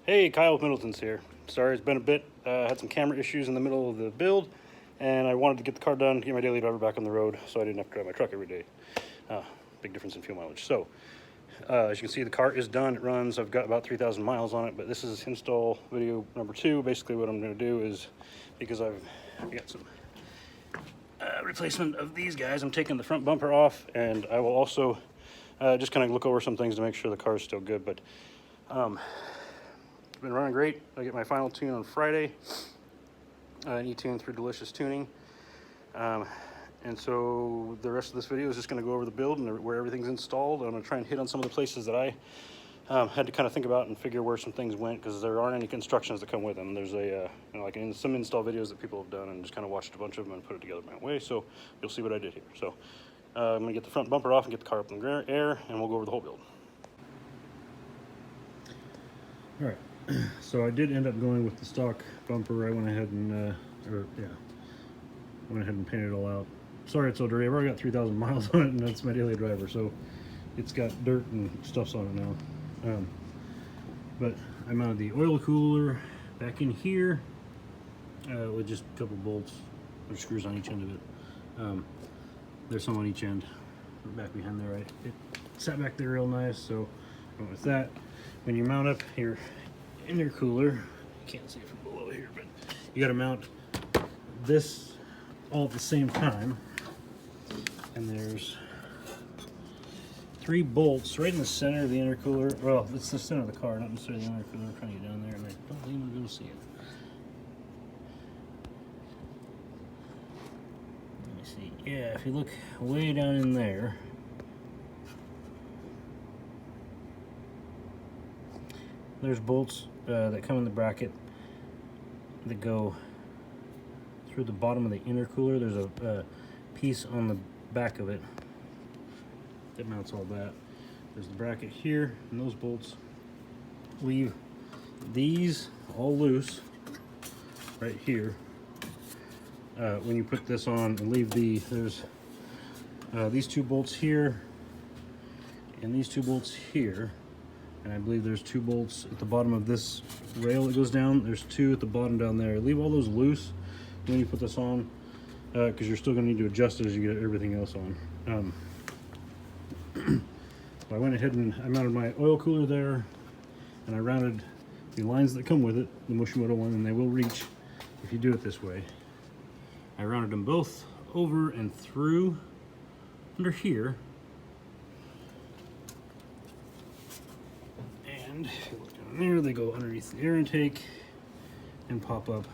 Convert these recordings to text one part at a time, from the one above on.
Hey, Kyle Middleton's here. Sorry, it's been a bit. Had some camera issues in the middle of the build, and I wanted to get the car done, get my daily driver back on the road, so I didn't have to drive my truck every day. Big difference in fuel mileage. So, as you can see, the car is done. It runs. I've got about 3,000 miles on it, but this is install video number 2. Basically, what I'm going to do is, because I've got some replacement of these guys, I'm taking the front bumper off, and I will also just kind of look over some things to make sure the car is still good. But it's been running great. I get my final tune on Friday, an e-tune through Delicious Tuning. And so the rest of this video is just going to go over the build and where everything's installed. I'm going to try and hit on some of the places that I had to kind of think about and figure where some things went, because there aren't any instructions that come with them. There's a like in some install videos that people have done, and just kind of watched a bunch of them and put it together my way. So you'll see what I did here. So I'm going to get the front bumper off and get the car up in the air, and we'll go over the whole build. All right. So I did end up going with the stock bumper. I went ahead and went ahead and painted it all out. Sorry it's so dirty. I've already got 3,000 miles on it, and that's my daily driver, so it's got dirt and stuff's on it now. But I mounted the oil cooler back in here with just a couple bolts or screws on each end of it. There's some on each end, back behind there. Right, it sat back there real nice. So I went with that. When you mount up your intercooler, you can't see it from below here, but you got to mount this all at the same time. And there's 3 bolts right in the center of the intercooler. Well, it's the center of the car, not necessarily the intercooler. I'm trying to get down there, and I don't think I'm going to see it. Let me see. Yeah, if you look way down in there, there's bolts that come in the bracket that go through the bottom of the intercooler. There's a piece on the back of it that mounts all that. There's the bracket here, and those bolts leave these all loose right here. When you put this on and leave there's these 2 bolts here and these 2 bolts here. And I believe there's 2 bolts at the bottom of this rail that goes down. There's 2 at the bottom down there. Leave all those loose when you put this on, because you're still going to need to adjust it as you get everything else on. So I went ahead and I mounted my oil cooler there, and I rounded the lines that come with it, the Mushimoto one, and they will reach if you do it this way. I rounded them both over and through under here. And if you look down there, they go underneath the air intake and pop up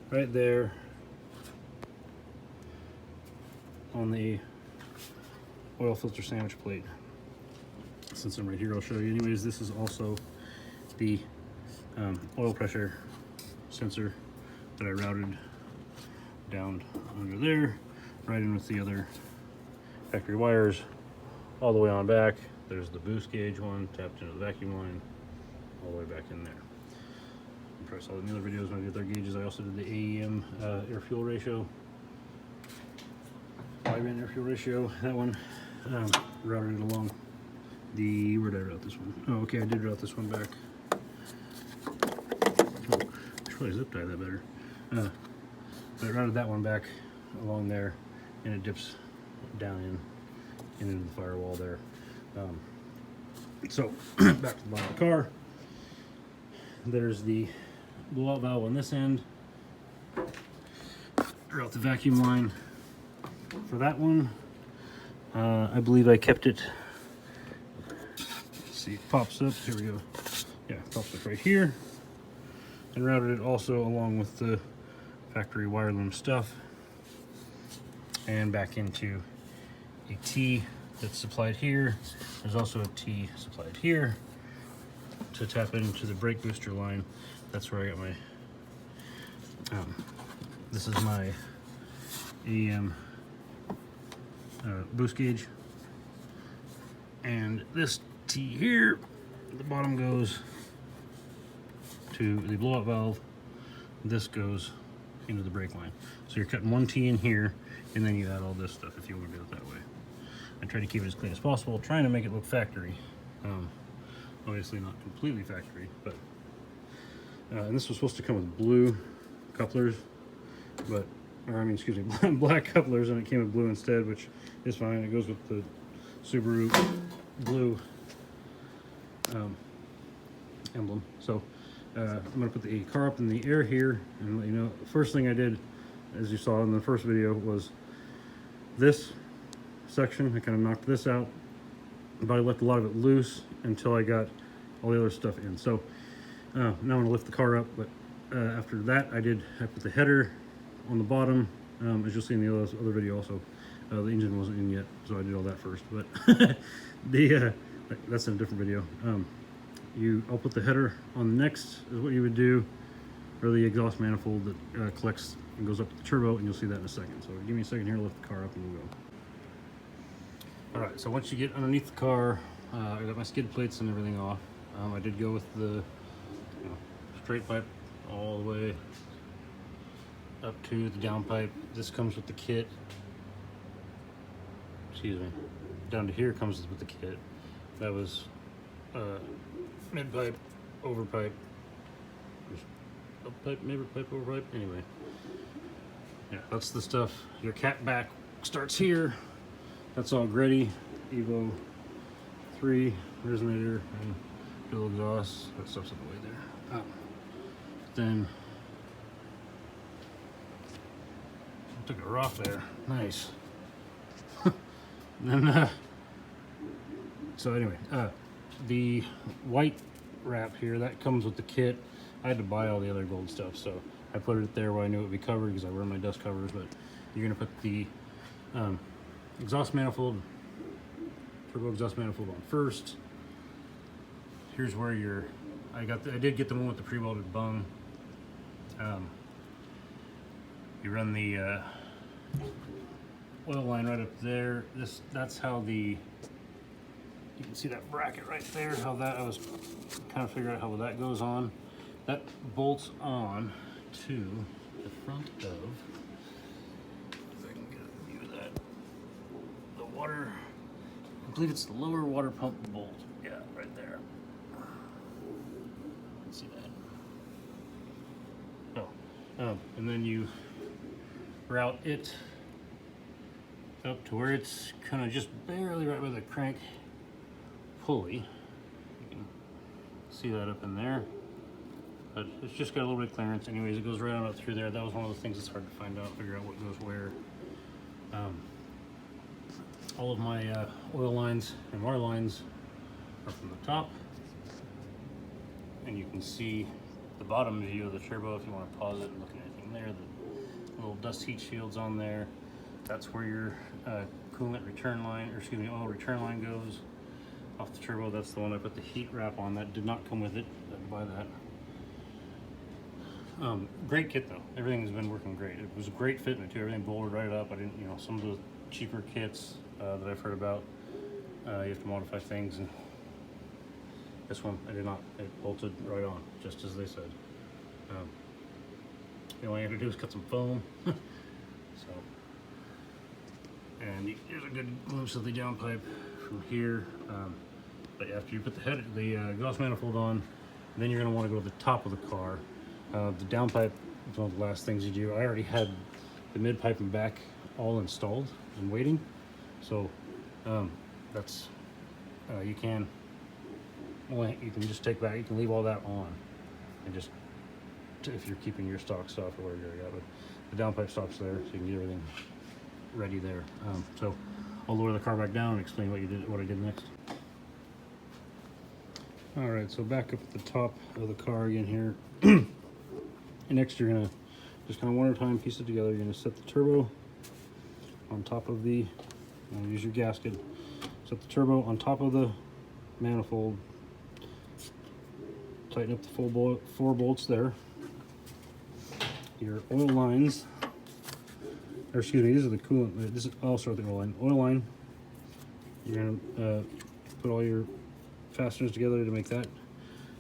right there on the oil filter sandwich plate. Since I'm right here, I'll show you. Anyways, this is also the oil pressure sensor that I routed down under there, right in with the other factory wires all the way on back. There's the boost gauge one tapped into the vacuum line all the way back in there. You probably saw in the other videos when I did their gauges. I also did the AEM air fuel ratio, wideband air fuel ratio. That one routed it along the, where did I route this one? Oh, okay, I did route this one back. Oh, I should probably zip tie that better. But I routed that one back along there, and it dips down in into the firewall there. So back to the bottom of the car. There's the blowout valve on this end. Route the vacuum line for that one. I believe I kept it. Let's see, it pops up. Here we go. Yeah, it pops up right here. And routed it also along with the factory wire loom stuff, and back into a T that's supplied here. There's also a T supplied here to tap into the brake booster line. That's where I got my this is my AEM boost gauge, and this T here at the bottom goes to the blowout valve. This goes into the brake line. So you're cutting 1 T in here, and then you add all this stuff if you want to do it that way. I try to keep it as clean as possible, trying to make it look factory. Obviously not completely factory, but and this was supposed to come with blue couplers, but or I mean, excuse me, black couplers, and it came with blue instead, which is fine. It goes with the Subaru blue emblem. So I'm going to put the car up in the air here and let you know. The first thing I did, as you saw in the first video, was this section. I kind of knocked this out, but I left a lot of it loose until I got all the other stuff in. So now I'm going to lift the car up, but after that I put the header on the bottom, as you'll see in the other video also. The engine wasn't in yet, so I did all that first, but that's in a different video. I'll put the header on the next, is what you would do, or the exhaust manifold that collects and goes up to the turbo, and you'll see that in a second. So give me a second here, lift the car up and we'll go. Alright, so once you get underneath the car, I got my skid plates and everything off. I did go with the straight pipe all the way up to the downpipe. This comes with the kit. Excuse me. Down to here comes with the kit. That was mid pipe, over pipe, up pipe, mid pipe, over pipe. Anyway, yeah, that's the stuff. Your cat back starts here. That's all Gretty, Evo 3 resonator and dual exhaust. That stuff's in the way there. Then I took her off there. Nice. And then so anyway, the white wrap here, that comes with the kit. I had to buy all the other gold stuff, so I put it there where I knew it would be covered because I wear my dust covers. But you're gonna put the exhaust manifold, turbo exhaust manifold on first. Here's where I did get the one with the pre-welded bung. You run the oil line right up there. That's how you can see that bracket right there, how that, I was kind of figuring out how that goes on. That bolts on to the front of, if I can get a view of that, the water, I believe it's the lower water pump bolt. Yeah, right there. Let's see that. Oh, and then you route it up to where it's kind of just barely right by the crank pulley. You can see that up in there, but it's just got a little bit of clearance. Anyways, it goes right on up through there. That was one of the things that's hard to find out, figure out what goes where. All of my oil lines and water lines are from the top, and you can see the bottom view of the turbo if you want to pause it and look at anything there. The little dust heat shields on there. That's where your coolant return line, or excuse me, oil return line goes off the turbo. That's the one I put the heat wrap on. That did not come with it. I had to buy that. Great kit though. Everything has been working great. It was a great fitment too. Everything bolted right up. I didn't, some of the cheaper kits that I've heard about, you have to modify things, and this one I did not. It bolted right on, just as they said. The only thing I had to do is cut some foam. So, and here's a good glimpse of the downpipe from here. But after you put the exhaust manifold on, then you're going to want to go to the top of the car. The downpipe is one of the last things you do. I already had the mid pipe and back all installed and waiting, so that's you can just take back. You can leave all that on, and just if you're keeping your stock stuff or whatever you got. But the downpipe stops there, so you can get everything ready there. So I'll lower the car back down and explain what I did next. All right, so back up at the top of the car again here. And next you're gonna just kind of one at a time piece it together. You're gonna set the turbo on top of use your gasket. Set the turbo on top of the manifold. Tighten up the 4 bolts there. Your oil lines, or excuse me, these are the coolant. This is also the oil line. Oil line. You're gonna put all your fasteners together to make that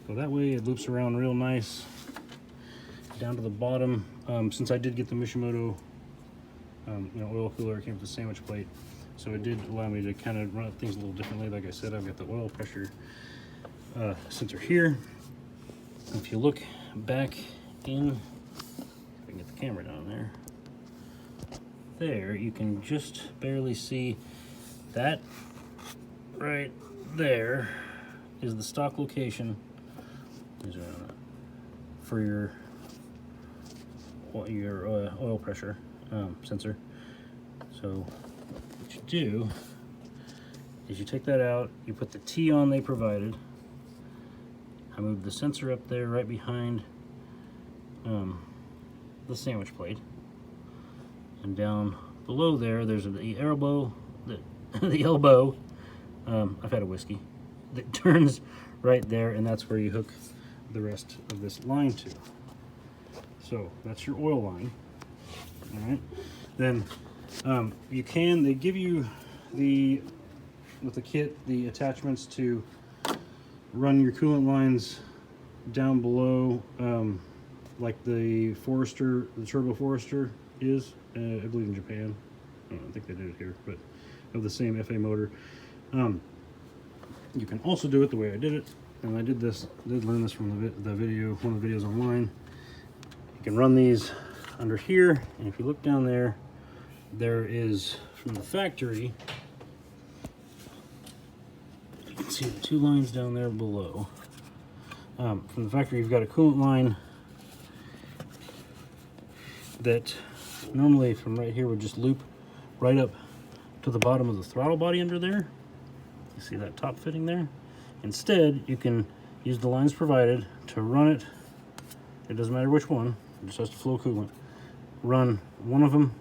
go that way. It loops around real nice down to the bottom. Since I did get the Mishimoto oil cooler, it came with the sandwich plate, so it did allow me to kind of run things a little differently. Like I said, I've got the oil pressure sensor here. If you look back in, if I can get the camera down there, you can just barely see that right there is the stock location for your oil pressure sensor. So what you do is you take that out, you put the T on they provided. I moved the sensor up there right behind the sandwich plate, and down below there's the elbow. The elbow. I've had a whiskey that turns right there, and that's where you hook the rest of this line to. So that's your oil line. All right. Then they give you with the kit the attachments to run your coolant lines down below, like the Forester, the Turbo Forester is, I believe in Japan. I don't think they did it here, but of the same FA motor. You can also do it the way I did it, and I did learn this from the video, one of the videos online. You can run these under here, and if you look down there is, from the factory, you can see the two lines down there below. From the factory, you've got a coolant line that normally from right here would just loop right up to the bottom of the throttle body under there. You see that top fitting there? Instead, you can use the lines provided to run it. It doesn't matter which one, it just has to flow coolant. Run one of them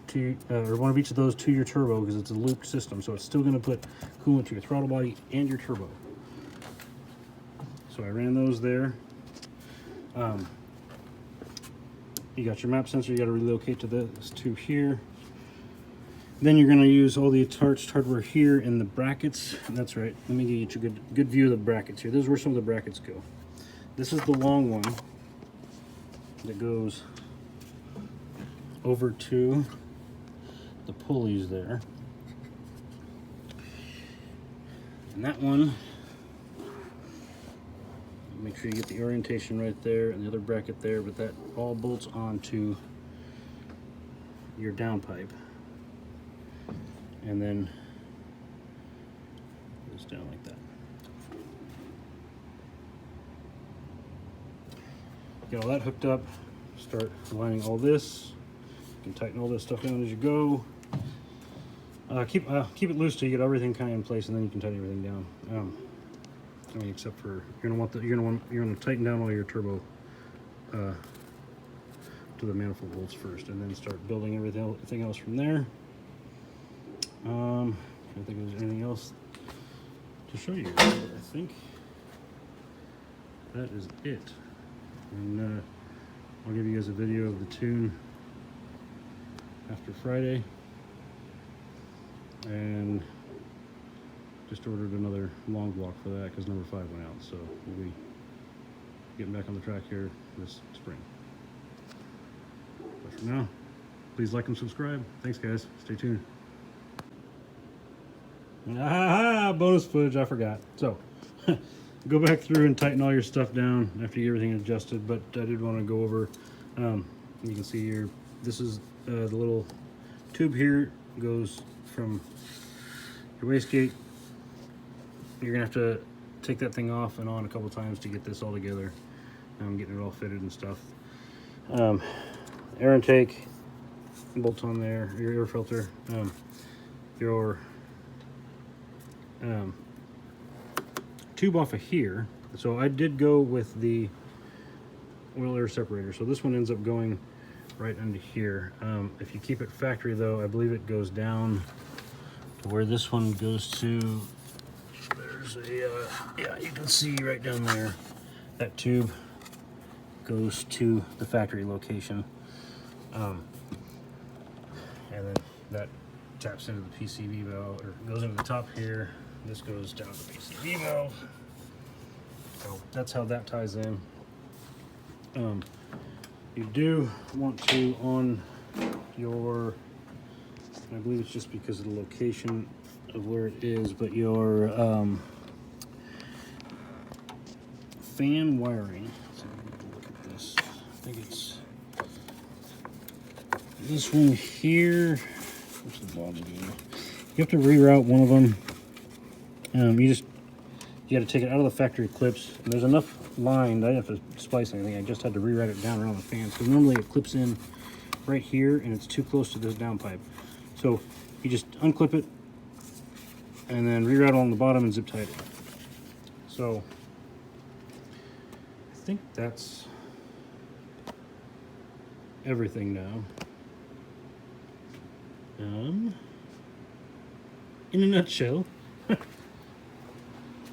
to, or one of each of those to your turbo, because it's a looped system, so it's still going to put coolant to your throttle body and your turbo. So I ran those there. You got your map sensor, you got to relocate to this tube here. Then you're going to use all the attached hardware here in the brackets. That's right. Let me get you a good view of the brackets here. This is where some of the brackets go. This is the long one that goes over to the pulleys there. And that one, make sure you get the orientation right there, and the other bracket there, but that all bolts onto your downpipe. And then goes down like that. Get all that hooked up, start aligning all this. You can tighten all this stuff down as you go. Keep it loose till you get everything kind of in place, and then you can tighten everything down. I mean, except for you're gonna tighten down all your turbo to the manifold bolts first, and then start building everything else from there. I don't think there's anything else to show you. I think that is it. And I'll give you guys a video of the tune after Friday. And just ordered another long block for that because number 5 went out. So we'll be getting back on the track here this spring. But for now, please like and subscribe. Thanks, guys. Stay tuned. Bonus footage, I forgot. So go back through and tighten all your stuff down after you get everything adjusted, but I did want to go over, you can see here, this is the little tube here, goes from your wastegate. You're gonna have to take that thing off and on a couple times to get this all together. I'm getting it all fitted and stuff. Air intake, bolts on there, your air filter, your tube off of here. So I did go with the oil air separator. So this one ends up going right under here. If you keep it factory though, I believe it goes down to where this one goes to. There's a, yeah, you can see right down there, that tube goes to the factory location. And then that taps into the PCV valve, or goes into the top here. This goes down to the PCV valve. So that's how that ties in. You do want to, on your, I believe it's just because of the location of where it is, but your fan wiring. So look at this. I think it's this one here. What's the bottom do? You have to reroute one of them. You got to take it out of the factory clips. And there's enough line. I didn't have to splice anything. I just had to reroute it down around the fans because normally it clips in right here and it's too close to this downpipe. So you just unclip it and then reroute along the bottom and zip tie it. So I think that's everything now. In a nutshell.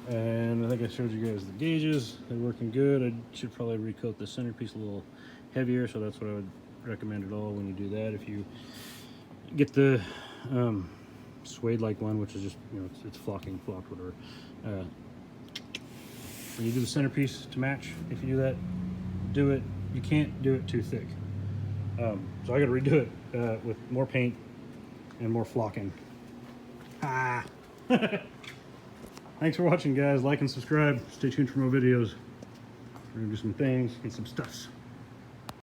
And I think I showed you guys the gauges. They're working good. I should probably recoat the centerpiece a little heavier, so that's what I would recommend at all when you do that. If you get the suede-like one, which is just, you know, it's flocked, whatever. When you do the centerpiece to match, if you do that, do it. You can't do it too thick. So I got to redo it with more paint and more flocking. Ah. Thanks for watching, guys. Like and subscribe. Stay tuned for more videos. We're gonna do some things, get some stuffs.